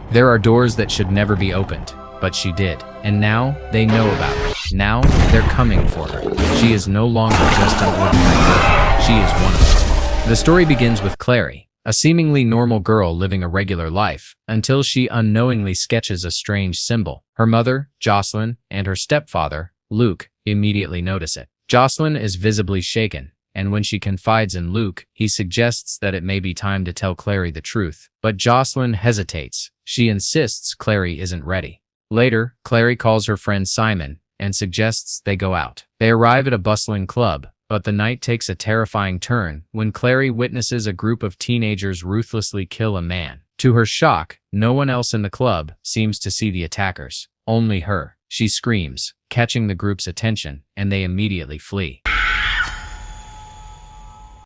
There are doors that should never be opened, but she did. And now, they know about her. Now, they're coming for her. She is no longer just an ordinary girl. She is one of them. The story begins with Clary, a seemingly normal girl living a regular life, until she unknowingly sketches a strange symbol. Her mother, Jocelyn, and her stepfather, Luke, immediately notice it. Jocelyn is visibly shaken, and when she confides in Luke, he suggests that it may be time to tell Clary the truth. But Jocelyn hesitates. She insists Clary isn't ready. Later, Clary calls her friend Simon and suggests they go out. They arrive at a bustling club, but the night takes a terrifying turn when Clary witnesses a group of teenagers ruthlessly kill a man. To her shock, no one else in the club seems to see the attackers. Only her. She screams, catching the group's attention, and they immediately flee.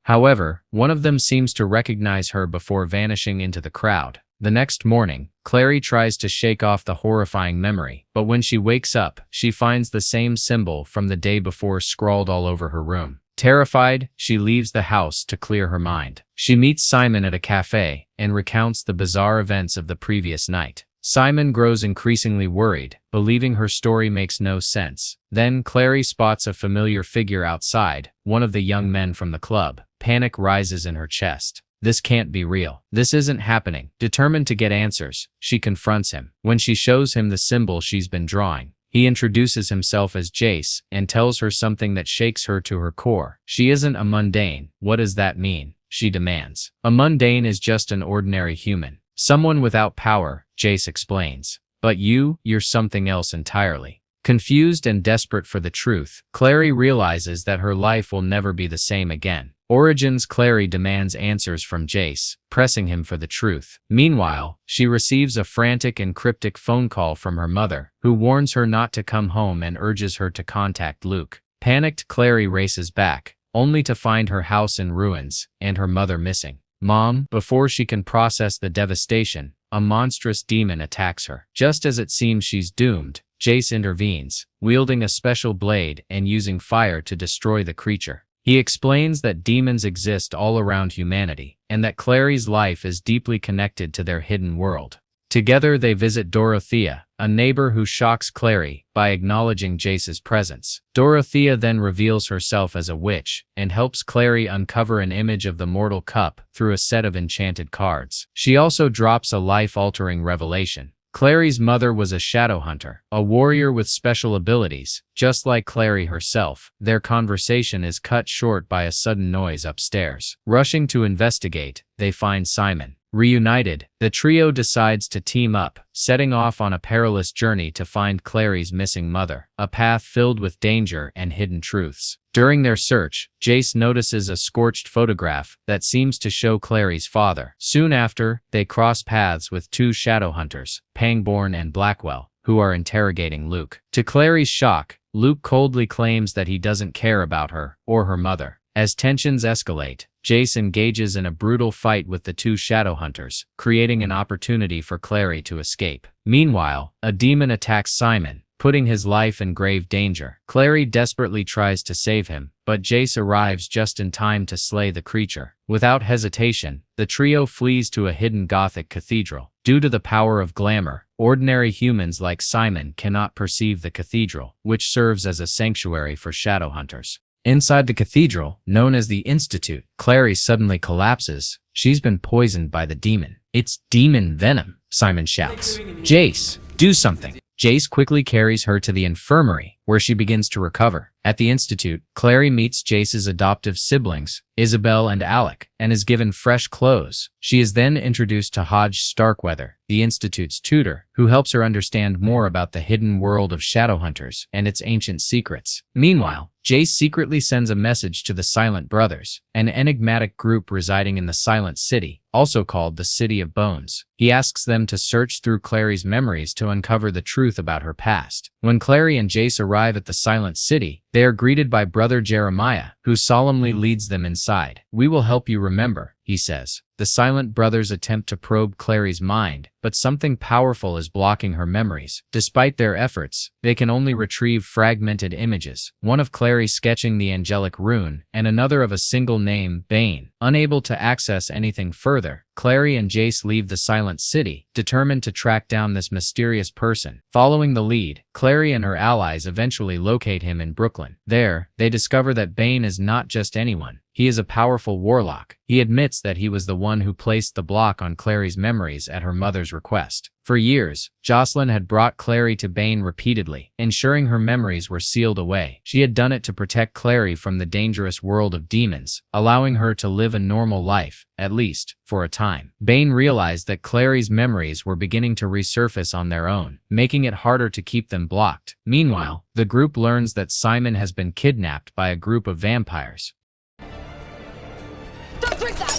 However, one of them seems to recognize her before vanishing into the crowd. The next morning, Clary tries to shake off the horrifying memory, but when she wakes up, she finds the same symbol from the day before scrawled all over her room. Terrified, she leaves the house to clear her mind. She meets Simon at a cafe and recounts the bizarre events of the previous night. Simon grows increasingly worried, believing her story makes no sense. Then Clary spots a familiar figure outside, one of the young men from the club. Panic rises in her chest. This can't be real. This isn't happening. Determined to get answers, she confronts him. When she shows him the symbol she's been drawing, he introduces himself as Jace and tells her something that shakes her to her core. She isn't a mundane. What does that mean? She demands. A mundane is just an ordinary human. Someone without power, Jace explains. But you're something else entirely. Confused and desperate for the truth, Clary realizes that her life will never be the same again. Origins. Clary demands answers from Jace, pressing him for the truth. Meanwhile, she receives a frantic and cryptic phone call from her mother, who warns her not to come home and urges her to contact Luke. Panicked, Clary races back, only to find her house in ruins and her mother missing. Mom, before she can process the devastation, a monstrous demon attacks her. Just as it seems she's doomed, Jace intervenes, wielding a special blade and using fire to destroy the creature. He explains that demons exist all around humanity, and that Clary's life is deeply connected to their hidden world. Together they visit Dorothea, a neighbor who shocks Clary by acknowledging Jace's presence. Dorothea then reveals herself as a witch and helps Clary uncover an image of the Mortal Cup through a set of enchanted cards. She also drops a life-altering revelation. Clary's mother was a Shadowhunter, a warrior with special abilities, just like Clary herself. Their conversation is cut short by a sudden noise upstairs. Rushing to investigate, they find Simon. Reunited, the trio decides to team up, setting off on a perilous journey to find Clary's missing mother, a path filled with danger and hidden truths. During their search, Jace notices a scorched photograph that seems to show Clary's father. Soon after, they cross paths with two Shadowhunters, Pangborn and Blackwell, who are interrogating Luke. To Clary's shock, Luke coldly claims that he doesn't care about her or her mother. As tensions escalate, Jace engages in a brutal fight with the two Shadowhunters, creating an opportunity for Clary to escape. Meanwhile, a demon attacks Simon, putting his life in grave danger. Clary desperately tries to save him, but Jace arrives just in time to slay the creature. Without hesitation, the trio flees to a hidden Gothic cathedral. Due to the power of glamour, ordinary humans like Simon cannot perceive the cathedral, which serves as a sanctuary for Shadowhunters. Inside the cathedral, known as the Institute, Clary suddenly collapses. She's been poisoned by the demon. It's demon venom, Simon shouts. Jace, do something. Jace quickly carries her to the infirmary, where she begins to recover. At the Institute, Clary meets Jace's adoptive siblings, Isabel and Alec, and is given fresh clothes. She is then introduced to Hodge Starkweather, the Institute's tutor, who helps her understand more about the hidden world of Shadowhunters and its ancient secrets. Meanwhile, Jace secretly sends a message to the Silent Brothers, an enigmatic group residing in the Silent City, also called the City of Bones. He asks them to search through Clary's memories to uncover the truth about her past. When Clary and Jace arrive at the Silent City, they are greeted by Brother Jeremiah, who solemnly leads them inside. "We will help you remember," he says. The Silent Brothers attempt to probe Clary's mind, but something powerful is blocking her memories. Despite their efforts, they can only retrieve fragmented images, one of Clary sketching the angelic rune, and another of a single name, Bane. Unable to access anything further, Clary and Jace leave the Silent City, determined to track down this mysterious person. Following the lead, Clary and her allies eventually locate him in Brooklyn. There, they discover that Bane is not just anyone. He is a powerful warlock. He admits that he was the one who placed the block on Clary's memories at her mother's request. For years, Jocelyn had brought Clary to Bane repeatedly, ensuring her memories were sealed away. She had done it to protect Clary from the dangerous world of demons, allowing her to live a normal life, at least, for a time. Bane realized that Clary's memories were beginning to resurface on their own, making it harder to keep them blocked. Meanwhile, the group learns that Simon has been kidnapped by a group of vampires.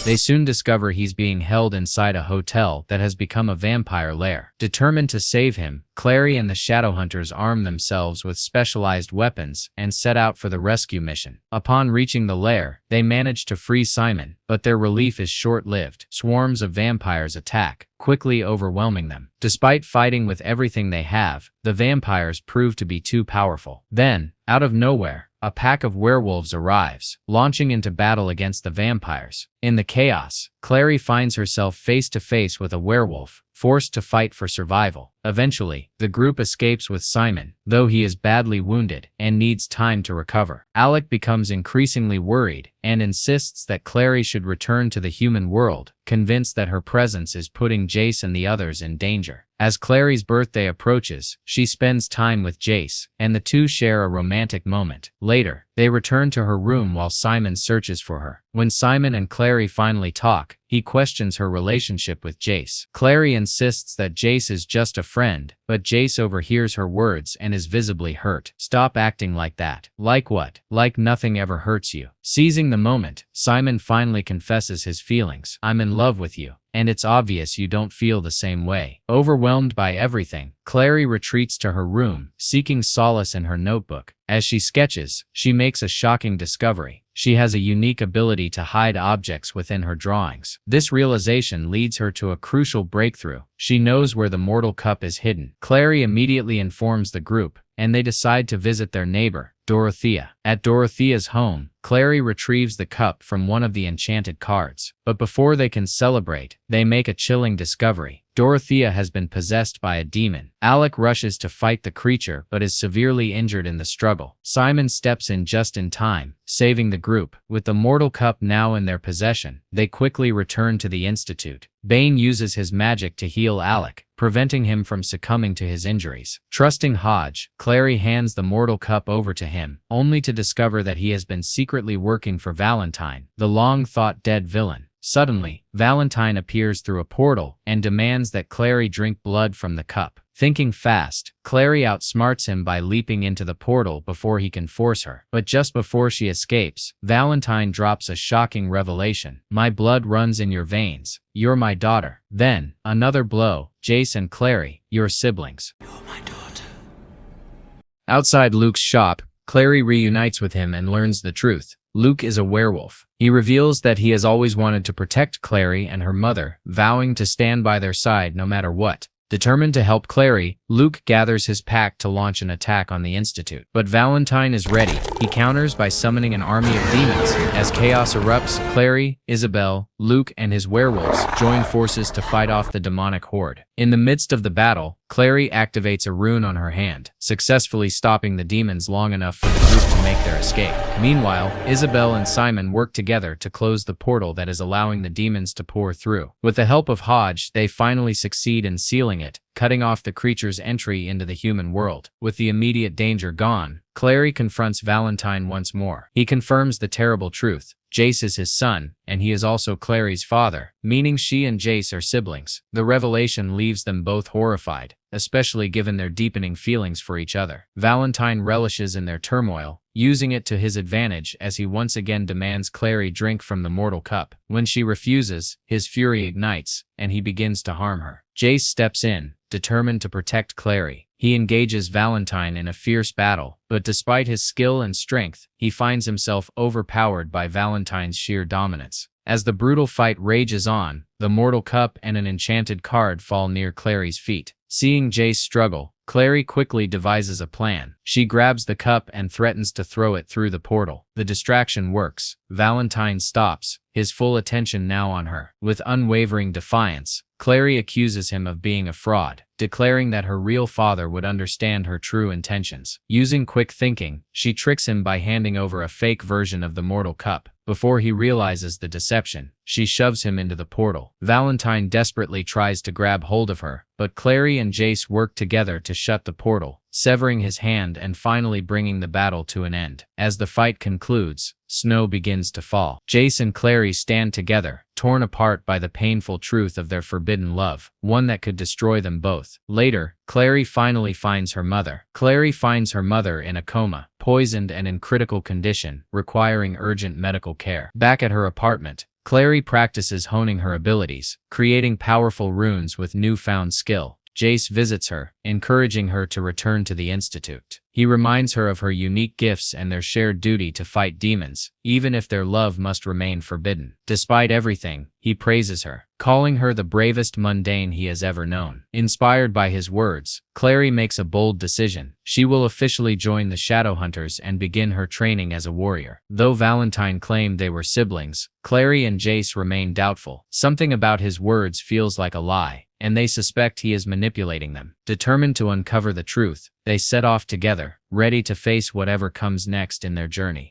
They soon discover he's being held inside a hotel that has become a vampire lair. Determined to save him, Clary and the Shadowhunters arm themselves with specialized weapons and set out for the rescue mission. Upon reaching the lair, they manage to free Simon, but their relief is short-lived. Swarms of vampires attack, quickly overwhelming them. Despite fighting with everything they have, the vampires prove to be too powerful. Then, out of nowhere, a pack of werewolves arrives, launching into battle against the vampires. In the chaos, Clary finds herself face to face with a werewolf, forced to fight for survival. Eventually, the group escapes with Simon, though he is badly wounded and needs time to recover. Alec becomes increasingly worried and insists that Clary should return to the human world, convinced that her presence is putting Jace and the others in danger. As Clary's birthday approaches, she spends time with Jace, and the two share a romantic moment. Later, they return to her room while Simon searches for her. When Simon and Clary finally talk, he questions her relationship with Jace. Clary insists that Jace is just a friend, but Jace overhears her words and is visibly hurt. "Stop acting like that." "Like what?" "Like nothing ever hurts you." Seizing the moment, Simon finally confesses his feelings. "I'm in love with you, and it's obvious you don't feel the same way." Overwhelmed by everything, Clary retreats to her room, seeking solace in her notebook. As she sketches, she makes a shocking discovery. She has a unique ability to hide objects within her drawings. This realization leads her to a crucial breakthrough. She knows where the mortal cup is hidden. Clary immediately informs the group, and they decide to visit their neighbor, Dorothea. At Dorothea's home, Clary retrieves the cup from one of the enchanted cards. But before they can celebrate, they make a chilling discovery. Dorothea has been possessed by a demon. Alec rushes to fight the creature but is severely injured in the struggle. Simon steps in just in time, saving the group. With the mortal cup now in their possession, they quickly return to the Institute. Bane uses his magic to heal Alec, preventing him from succumbing to his injuries. Trusting Hodge, Clary hands the mortal cup over to him, only to discover that he has been secretly working for Valentine, the long-thought-dead villain. Suddenly, Valentine appears through a portal and demands that Clary drink blood from the cup. Thinking fast, Clary outsmarts him by leaping into the portal before he can force her. But just before she escapes, Valentine drops a shocking revelation. "My blood runs in your veins. You're my daughter." Then, another blow. "Jace and Clary, your siblings." "You're my daughter." Outside Luke's shop, Clary reunites with him and learns the truth. Luke is a werewolf. He reveals that he has always wanted to protect Clary and her mother, vowing to stand by their side no matter what. Determined to help Clary, Luke gathers his pack to launch an attack on the Institute. But Valentine is ready. He counters by summoning an army of demons. As chaos erupts, Clary, Isabel, Luke, and his werewolves join forces to fight off the demonic horde. In the midst of the battle, Clary activates a rune on her hand, successfully stopping the demons long enough for the group to make their escape. Meanwhile, Isabel and Simon work together to close the portal that is allowing the demons to pour through. With the help of Hodge, they finally succeed in sealing it, cutting off the creature's entry into the human world. With the immediate danger gone, Clary confronts Valentine once more. He confirms the terrible truth. Jace is his son, and he is also Clary's father, meaning she and Jace are siblings. The revelation leaves them both horrified, especially given their deepening feelings for each other. Valentine relishes in their turmoil, using it to his advantage as he once again demands Clary drink from the mortal cup. When she refuses, his fury ignites, and he begins to harm her. Jace steps in, determined to protect Clary. He engages Valentine in a fierce battle, but despite his skill and strength, he finds himself overpowered by Valentine's sheer dominance. As the brutal fight rages on, the mortal cup and an enchanted card fall near Clary's feet. Seeing Jace struggle, Clary quickly devises a plan. She grabs the cup and threatens to throw it through the portal. The distraction works. Valentine stops, his full attention now on her. With unwavering defiance, Clary accuses him of being a fraud, declaring that her real father would understand her true intentions. Using quick thinking, she tricks him by handing over a fake version of the mortal cup. Before he realizes the deception, she shoves him into the portal. Valentine desperately tries to grab hold of her, but Clary and Jace work together to shut the portal, severing his hand and finally bringing the battle to an end. As the fight concludes, snow begins to fall. Jace and Clary stand together, torn apart by the painful truth of their forbidden love, one that could destroy them both. Later, Clary finally finds her mother. Clary finds her mother in a coma, poisoned and in critical condition, requiring urgent medical care. Back at her apartment, Clary practices honing her abilities, creating powerful runes with newfound skill. Jace visits her, encouraging her to return to the Institute. He reminds her of her unique gifts and their shared duty to fight demons, even if their love must remain forbidden. Despite everything, he praises her, calling her the bravest mundane he has ever known. Inspired by his words, Clary makes a bold decision. She will officially join the Shadowhunters and begin her training as a warrior. Though Valentine claimed they were siblings, Clary and Jace remain doubtful. Something about his words feels like a lie, and they suspect he is manipulating them. Determined to uncover the truth, they set off together, ready to face whatever comes next in their journey.